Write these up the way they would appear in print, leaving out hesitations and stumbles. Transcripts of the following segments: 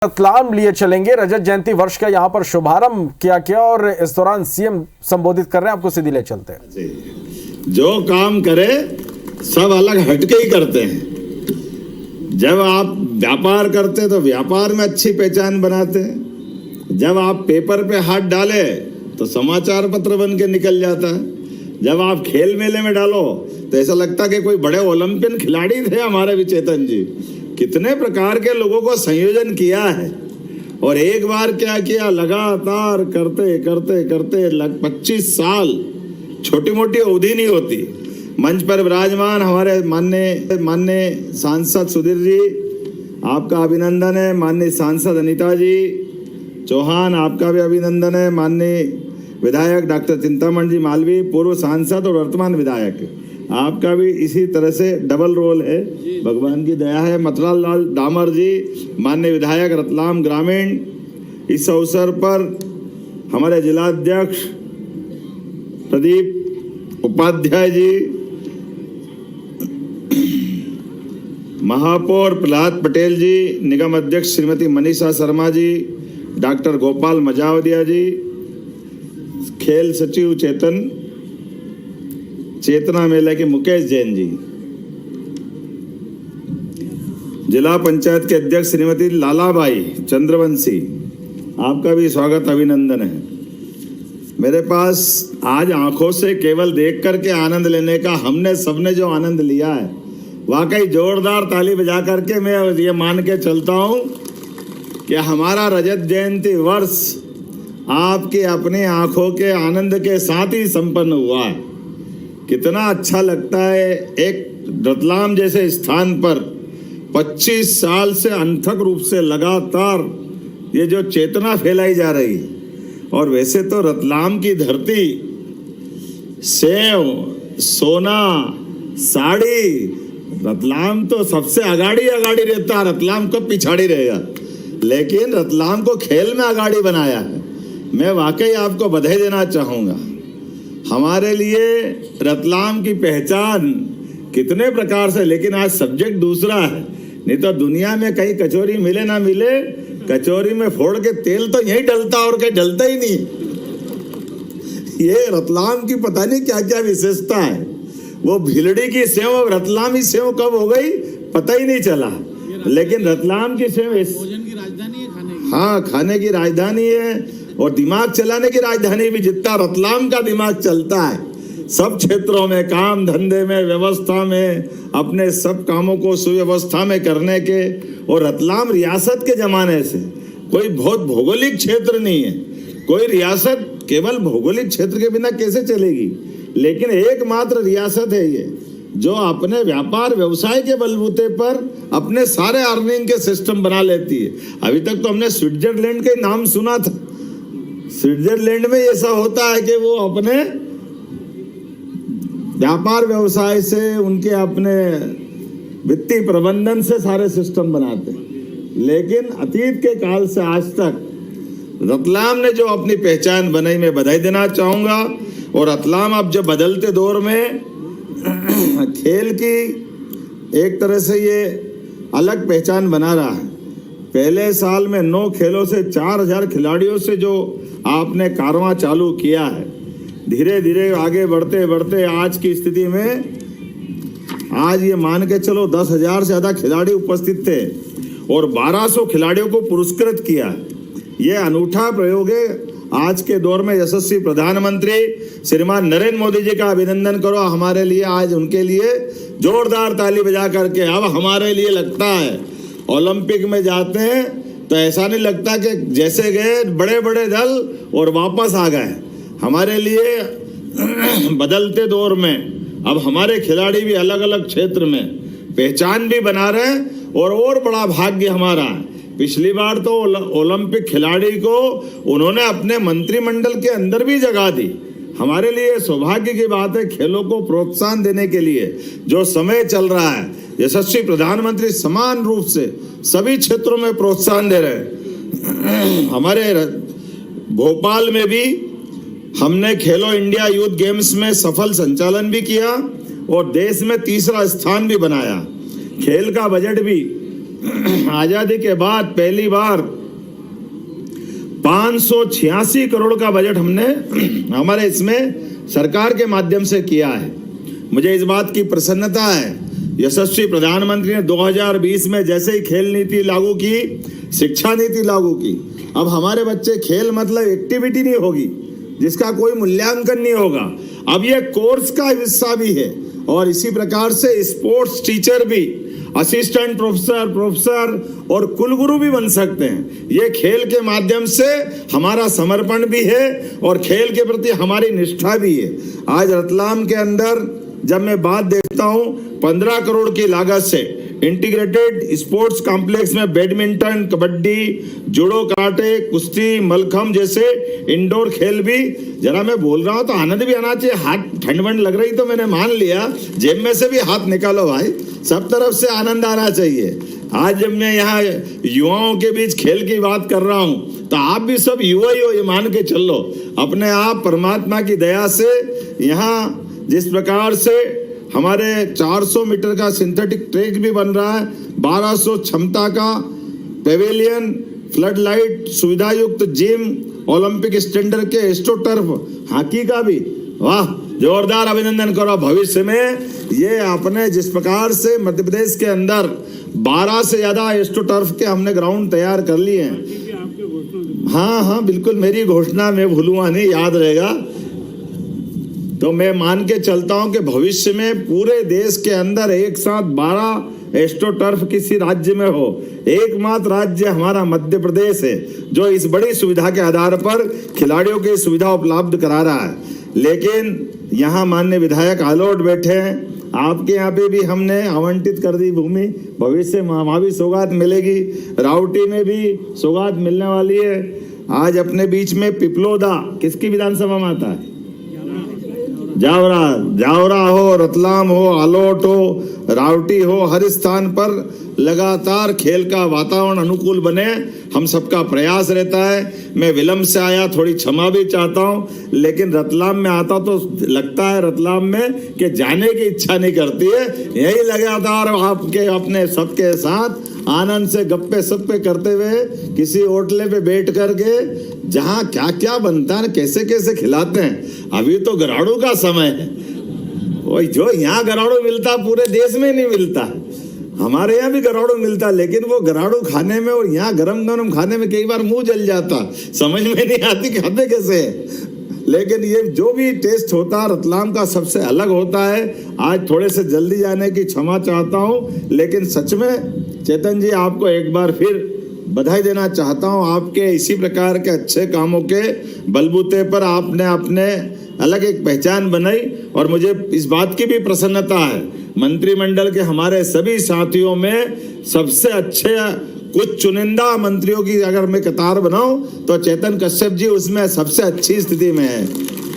रतलाम लिए चलेंगे। रजत जयंती वर्ष का यहाँ पर शुभारंभ किया गया और इस दौरान सीएम संबोधित कर रहे हैं। आपको सीधी ले चलते हैं। जो काम करे सब अलग हटके ही करते हैं। जब आप व्यापार करते तो व्यापार में अच्छी पहचान बनाते हैं। जब आप पेपर पे हाथ डाले तो समाचार पत्र बन के निकल जाता है। जब आप खेल मेले में डालो तो ऐसा लगता कि कोई बड़े ओलंपियन खिलाड़ी थे हमारे भी चेतन जी। कितने प्रकार के लोगों को संयोजन किया है और एक बार क्या किया, लगातार करते करते करते 25 साल छोटी मोटी अवधि नहीं होती। मंच पर विराजमान हमारे माननीय सांसद सुधीर जी, आपका अभिनंदन है। माननीय सांसद अनीता जी चौहान, आपका भी अभिनंदन है। माननीय विधायक डॉक्टर चिंतामण जी मालवी, पूर्व सांसद और वर्तमान विधायक, आपका भी इसी तरह से डबल रोल है, भगवान की दया है। मथुराल लाल डामर जी, माननीय विधायक रतलाम ग्रामीण। इस अवसर पर हमारे जिलाध्यक्ष प्रदीप उपाध्याय जी, महापौर प्रहलाद पटेल जी, निगम अध्यक्ष श्रीमती मनीषा शर्मा जी, डॉक्टर गोपाल मजावदिया जी, खेल सचिव चेतना मेला के मुकेश जैन जी, जिला पंचायत के अध्यक्ष श्रीमती लालाबाई चंद्रवंशी, आपका भी स्वागत अभिनंदन है। मेरे पास आज आंखों से केवल देख करके आनंद लेने का हमने सबने जो आनंद लिया है, वाकई जोरदार ताली बजा करके मैं ये मान के चलता हूं कि हमारा रजत जयंती वर्ष आपके अपने आंखों के आनंद के साथ ही संपन्न हुआ है। कितना अच्छा लगता है एक रतलाम जैसे स्थान पर 25 साल से अनथक रूप से लगातार ये जो चेतना फैलाई जा रही है। और वैसे तो रतलाम की धरती सेव, सोना, साड़ी, रतलाम तो सबसे आगाड़ी रहता है। रतलाम कब पिछाड़ी रहेगा, लेकिन रतलाम को खेल में आगाड़ी बनाया है। मैं वाकई आपको बधाई देना चाहूँगा। हमारे लिए रतलाम की पहचान कितने प्रकार से, लेकिन आज सब्जेक्ट दूसरा है। नहीं तो दुनिया में कहीं कचौरी मिले ना मिले, कचौरी में फोड़ के तेल तो यही डलता और कहीं डलता ही नहीं। ये रतलाम की पता नहीं क्या क्या विशेषता है। वो भिलड़ी की सेव और रतलामी सेव कब हो गई पता ही नहीं चला, लेकिन रतलाम की सेव भोजन की राजधानी है, खाने की राजधानी है और दिमाग चलाने की राजधानी भी। जितना रतलाम का दिमाग चलता है सब क्षेत्रों में, काम धंधे में, व्यवस्था में, अपने सब कामों को सुव्यवस्था में करने के। और रतलाम रियासत के जमाने से कोई बहुत भौगोलिक क्षेत्र नहीं है। कोई रियासत केवल भौगोलिक क्षेत्र के बिना कैसे चलेगी, लेकिन एकमात्र रियासत है ये जो अपने व्यापार व्यवसाय के बलबूते पर अपने सारे अर्निंग के सिस्टम बना लेती है। अभी तक तो हमने स्विट्जरलैंड के नाम सुना था। स्विट्जरलैंड में ऐसा होता है कि वो अपने व्यापार व्यवसाय से, उनके अपने वित्तीय प्रबंधन से सारे सिस्टम बनाते हैं। लेकिन अतीत के काल से आज तक रतलाम ने जो अपनी पहचान बनाई, मैं बधाई देना चाहूँगा। और रतलाम अब जो बदलते दौर में खेल की एक तरह से ये अलग पहचान बना रहा है। पहले साल में 9 खेलों से 4000 खिलाड़ियों से जो आपने कारवां चालू किया है, धीरे धीरे आगे बढ़ते बढ़ते आज की स्थिति में आज ये मान के चलो 10,000 से ज़्यादा खिलाड़ी उपस्थित थे और 1200 खिलाड़ियों को पुरस्कृत किया। ये अनूठा प्रयोग है। आज के दौर में यशस्वी प्रधानमंत्री श्रीमान नरेंद्र मोदी जी का अभिनंदन करो हमारे लिए। आज उनके लिए जोरदार ताली बजा करके अब हमारे लिए लगता है ओलंपिक में जाते हैं तो ऐसा नहीं लगता कि जैसे गए बड़े बड़े दल और वापस आ गए। हमारे लिए बदलते दौर में अब हमारे खिलाड़ी भी अलग अलग क्षेत्र में पहचान भी बना रहे हैं। और बड़ा भाग्य हमारा, पिछली बार तो ओलंपिक खिलाड़ी को उन्होंने अपने मंत्रिमंडल के अंदर भी जगह दी। हमारे लिए सौभाग्य की बात है। खेलों को प्रोत्साहन देने के लिए जो समय चल रहा है, यशस्वी प्रधानमंत्री समान रूप से सभी क्षेत्रों में प्रोत्साहन दे रहे हैं। हमारे भोपाल में भी हमने खेलो इंडिया यूथ गेम्स में सफल संचालन भी किया और देश में 3रा स्थान भी बनाया। खेल का बजट भी आजादी के बाद पहली बार 586 करोड़ का बजट हमने हमारे इसमें सरकार के माध्यम से किया है। मुझे इस बात की प्रसन्नता है, यशस्वी प्रधानमंत्री ने 2020 में जैसे ही खेल नीति लागू की, शिक्षा नीति लागू की, अब हमारे बच्चे खेल मतलब एक्टिविटी नहीं होगी जिसका कोई मूल्यांकन नहीं होगा, अब ये कोर्स का हिस्सा भी है। और इसी प्रकार से स्पोर्ट्स टीचर भी असिस्टेंट प्रोफेसर और कुलगुरु भी बन सकते हैं। ये खेल के माध्यम से हमारा समर्पण भी है और खेल के प्रति हमारी निष्ठा भी है। आज रतलाम के अंदर जब मैं बात देखता हूं 15 करोड़ की लागत से इंटीग्रेटेड स्पोर्ट्स कॉम्प्लेक्स में बैडमिंटन, कबड्डी, जूडो, कराटे, कुश्ती, मलखम जैसे इंडोर खेल भी, जरा मैं बोल रहा हूं तो आनंद भी आना चाहिए। हाथ ठंड वंड लग रही तो मैंने मान लिया, जेब में से भी हाथ निकालो भाई, सब तरफ से आनंद आना चाहिए। आज जब मैं यहाँ युवाओं के बीच खेल की बात कर रहा हूँ तो आप भी सब युवा ही हो, ये मान के चलो। अपने आप परमात्मा की दया से यहाँ जिस प्रकार से हमारे 400 मीटर का सिंथेटिक ट्रैक भी बन रहा है, 1200 क्षमता का पेवेलियन, फ्लड लाइट, सुविधा युक्त जिम, ओलंपिक स्टैंडर्ड के एस्ट्रोटर्फ, हॉकी का भी, वाह, जोरदार अभिनंदन करो। भविष्य में ये अपने जिस प्रकार से मध्य प्रदेश के अंदर 12 से ज्यादा एस्ट्रोटर्फ के हमने ग्राउंड तैयार कर लिए हैं। हाँ, बिल्कुल, मेरी घोषणा मैं भूलूंगा नहीं, याद रहेगा। तो मैं मान के चलता हूं कि भविष्य में पूरे देश के अंदर एक साथ 12 एस्ट्रोटर्फ किसी राज्य में हो। एकमात्र राज्य हमारा मध्य प्रदेश है जो इस बड़ी सुविधा के आधार पर खिलाड़ियों की सुविधा उपलब्ध करा रहा है। लेकिन यहाँ माननीय विधायक आलोट बैठे हैं, आपके यहाँ पे भी हमने आवंटित कर दी भूमि, भविष्य में वहाँ भी सौगात मिलेगी, राउटी में भी सौगात मिलने वाली है। आज अपने बीच में पिपलोदा किसकी विधानसभा में आता है? जावरा हो, रतलाम हो, आलोट हो, रावटी हो, हर स्थान पर लगातार खेल का वातावरण अनुकूल बने, हम सबका प्रयास रहता है। मैं विलंब से आया, थोड़ी क्षमा भी चाहता हूं, लेकिन रतलाम में आता तो लगता है रतलाम में कि जाने की इच्छा नहीं करती है। यही लगातार आपके अपने सबके साथ आनंद से गप्पे सप्पे करते हुए किसी होटले पे बैठ करके जहां क्या क्या बनता है, कैसे कैसे खिलाते हैं। अभी तो गराड़ू का समय है, वही जो यहाँ गराड़ू मिलता पूरे देश में नहीं मिलता। हमारे यहाँ भी गराड़ू मिलता, लेकिन वो गराड़ू खाने में और यहाँ गरम गरम खाने में कई बार मुंह जल जाता, समझ में नहीं आती खाते कैसे। लेकिन ये जो भी टेस्ट होता है रतलाम का सबसे अलग होता है। आज थोड़े से जल्दी जाने की क्षमा चाहता हूँ, लेकिन सच में चेतन जी आपको एक बार फिर बधाई देना चाहता हूँ। आपके इसी प्रकार के अच्छे कामों के बलबूते पर आपने अपने अलग एक पहचान बनाई और मुझे इस बात की भी प्रसन्नता है, मंत्रिमंडल के हमारे सभी साथियों में सबसे अच्छे कुछ चुनिंदा मंत्रियों की अगर मैं कतार बनाऊं तो चेतन कश्यप जी उसमें सबसे अच्छी स्थिति में है,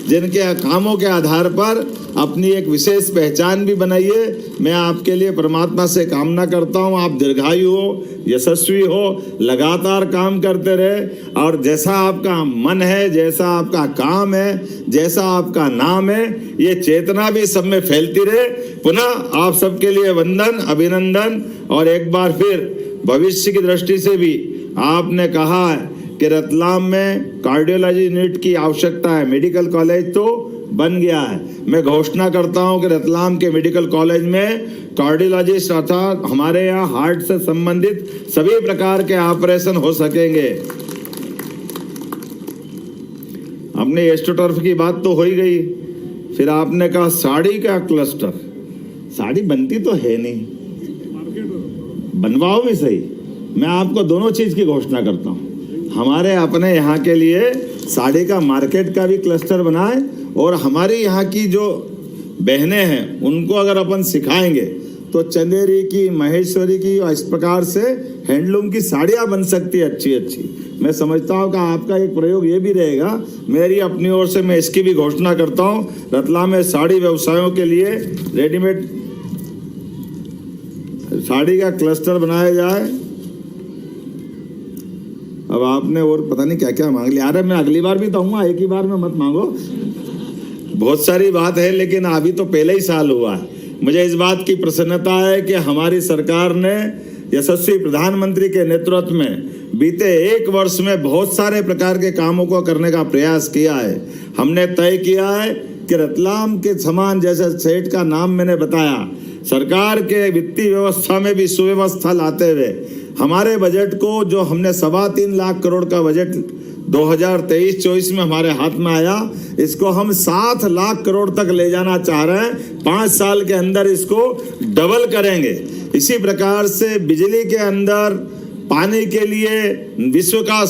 जिनके कामों के आधार पर अपनी एक विशेष पहचान भी बनाई है। मैं आपके लिए परमात्मा से कामना करता हूं, आप दीर्घायु हो, यशस्वी हो, लगातार काम करते रहे और जैसा आपका मन है, जैसा आपका काम है, जैसा आपका नाम है, ये चेतना भी सब में फैलती रहे। पुनः आप सबके लिए वंदन, अभिनंदन। और एक बार फिर भविष्य की दृष्टि से भी आपने कहा है कि रतलाम में कार्डियोलॉजी यूनिट की आवश्यकता है, मेडिकल कॉलेज तो बन गया है। मैं घोषणा करता हूं कि रतलाम के मेडिकल कॉलेज में कार्डियोलॉजिस्ट अर्थात हमारे यहाँ हार्ट से संबंधित सभी प्रकार के ऑपरेशन हो सकेंगे। अपने एस्ट्रोटर्फ की बात तो हो ही गई, फिर आपने कहा साड़ी का क्लस्टर, साड़ी बनती तो है नहीं, बनवाओ भी सही। मैं आपको दोनों चीज की घोषणा करता हूं, हमारे अपने यहाँ के लिए साड़ी का मार्केट का भी क्लस्टर बनाए और हमारी यहाँ की जो बहनें हैं उनको अगर अपन सिखाएंगे तो चंदेरी की, महेश्वरी की और इस प्रकार से हैंडलूम की साड़ियाँ बन सकती है अच्छी अच्छी। मैं समझता हूँ कि आपका एक प्रयोग ये भी रहेगा, मेरी अपनी ओर से मैं इसकी भी घोषणा करता हूँ। रतलाम में साड़ी व्यवसायों के लिए रेडीमेड साड़ी का क्लस्टर बनाया जाए। अब आपने और पता नहीं क्या क्या मांग लिया। अरे मैं अगली बार भी कहूँगा, एक ही बार में मत मांगो, बहुत सारी बात है, लेकिन अभी तो पहले ही साल हुआ है। मुझे इस बात की प्रसन्नता है कि हमारी सरकार ने यशस्वी प्रधानमंत्री के नेतृत्व में बीते 1 वर्ष में बहुत सारे प्रकार के कामों को करने का प्रयास किया है। हमने तय किया है कि रतलाम के समान, जैसे सेठ का नाम मैंने बताया, सरकार के वित्तीय व्यवस्था में भी सुव्यवस्था लाते हुए हमारे बजट को, जो हमने 3.25 लाख करोड़ का बजट 2023-24 में हमारे हाथ में आया, इसको हम 7 लाख करोड़ तक ले जाना चाह रहे हैं। 5 साल के अंदर इसको डबल करेंगे। इसी प्रकार से बिजली के अंदर, पानी के लिए विश्व का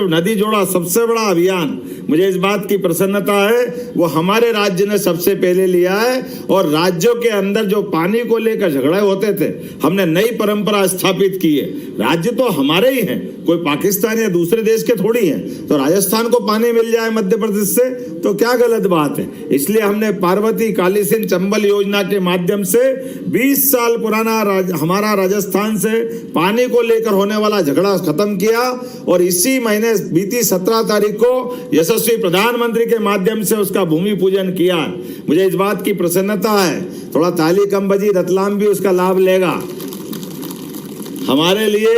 नदी जोड़ा सबसे बड़ा अभियान, मुझे इस बात की प्रसन्नता है, वो हमारे राज्य ने सबसे पहले लिया है। और राज्यों के अंदर जो पानी को लेकर झगड़े होते थे, हमने नई परंपरा स्थापित की है। राज्य तो हमारे ही हैं, कोई पाकिस्तान या दूसरे देश के थोड़ी हैं। तो राजस्थान को पानी मिल जाए मध्य प्रदेश से तो क्या गलत बात है। इसलिए हमने पार्वती काली सिंध चंबल योजना के माध्यम से 20 साल पुराना हमारा राजस्थान से पानी को लेकर होने वाला झगड़ा खत्म किया। और इसी महीने बीती 17 तारीख को यशस्वी प्रधानमंत्री के माध्यम से उसका भूमि पूजन किया। मुझे इस बात की प्रसन्नता है, थोड़ा ताली कम बजी, रतलाम भी उसका लाभ लेगा। हमारे लिए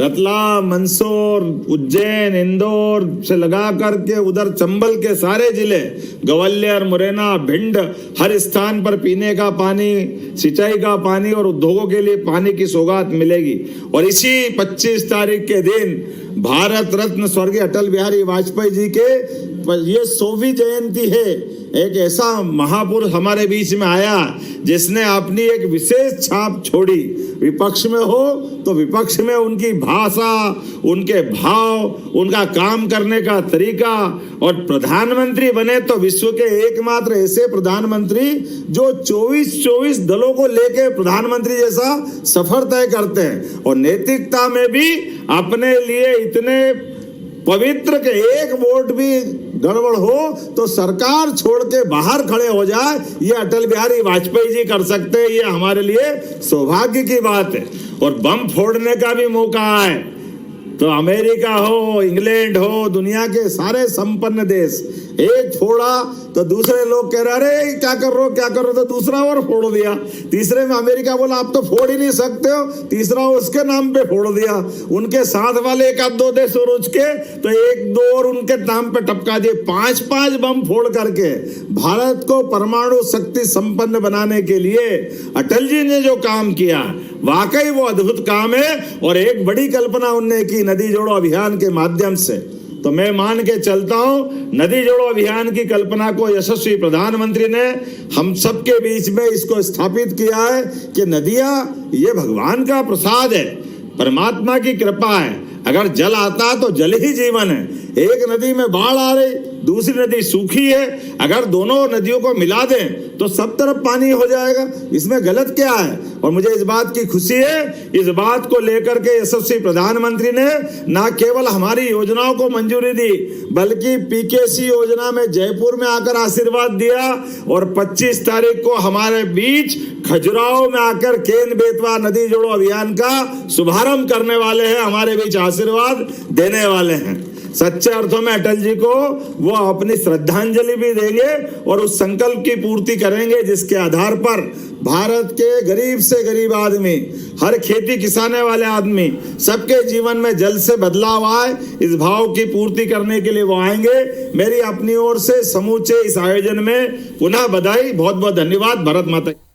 रतलाम, मंदसौर, उज्जैन, इंदौर से लगा करके उधर चंबल के सारे जिले, ग्वालियर, मुरैना, भिंड, हर स्थान पर पीने का पानी, सिंचाई का पानी और उद्योगों के लिए पानी की सौगात मिलेगी। और इसी 25 तारीख के दिन भारत रत्न स्वर्गीय अटल बिहारी वाजपेयी जी के ये 100वीं जयंती है। एक ऐसा महापुरुष हमारे बीच में आया जिसने अपनी एक विशेष छाप छोड़ी। विपक्ष में हो तो विपक्ष में उनकी भाषा, उनके भाव, उनका काम करने का तरीका, और प्रधानमंत्री बने तो विश्व के एकमात्र ऐसे प्रधानमंत्री जो 24 दलों को लेकर प्रधानमंत्री जैसा सफर तय करते हैं। और नैतिकता में भी अपने लिए इतने पवित्र के एक वोट भी गड़बड़ हो तो सरकार छोड़ के बाहर खड़े हो जाए, ये अटल बिहारी वाजपेयी जी कर सकते हैं। ये हमारे लिए सौभाग्य की बात है। और बम फोड़ने का भी मौका है तो अमेरिका हो, इंग्लैंड हो, दुनिया के सारे संपन्न देश, एक फोड़ा तो दूसरे लोग कह रहे अरे क्या कर रहे हो, तो दूसरा और फोड़ दिया। तीसरे में अमेरिका बोला आप तो फोड़ ही नहीं सकते हो, तीसरा उसके नाम पे फोड़ दिया। उनके साथ वाले 1-2 देश और उसके तो 1-2 और उनके नाम पे टपका दिए। 5-5 बम फोड़ करके भारत को परमाणु शक्ति संपन्न बनाने के लिए अटल जी ने जो काम किया, वाकई वो अद्भुत काम है। और एक बड़ी कल्पना उनने की नदी जोड़ो अभियान के माध्यम से। तो मैं मान के चलता हूं, नदी जोड़ो अभियान की कल्पना को यशस्वी प्रधानमंत्री ने हम सबके बीच में इसको स्थापित किया है कि नदियां ये भगवान का प्रसाद है, परमात्मा की कृपा है। अगर जल आता तो जल ही जीवन है। एक नदी में बाढ़ आ रही, दूसरी नदी सूखी है, अगर दोनों नदियों को मिला दें तो सब तरफ पानी हो जाएगा। इसमें गलत क्या है। और मुझे इस बात की खुशी है, इस बात को लेकर के यशस्वी प्रधानमंत्री ने न केवल हमारी योजनाओं को मंजूरी दी, बल्कि पीकेसी योजना में जयपुर में आकर आशीर्वाद दिया। और 25 तारीख को हमारे बीच खजुराहो में आकर केन बेतवा नदी जोड़ो अभियान का शुभारंभ करने वाले हैं, हमारे बीच आशीर्वाद देने वाले हैं। सच्चे अर्थों में अटल जी को वो अपनी श्रद्धांजलि भी देंगे और उस संकल्प की पूर्ति करेंगे जिसके आधार पर भारत के गरीब से गरीब आदमी, हर खेती किसाने वाले आदमी, सबके जीवन में जल से बदलाव आए, इस भाव की पूर्ति करने के लिए वो आएंगे। मेरी अपनी ओर से समूचे इस आयोजन में पुनः बधाई, बहुत बहुत धन्यवाद। भारत माता।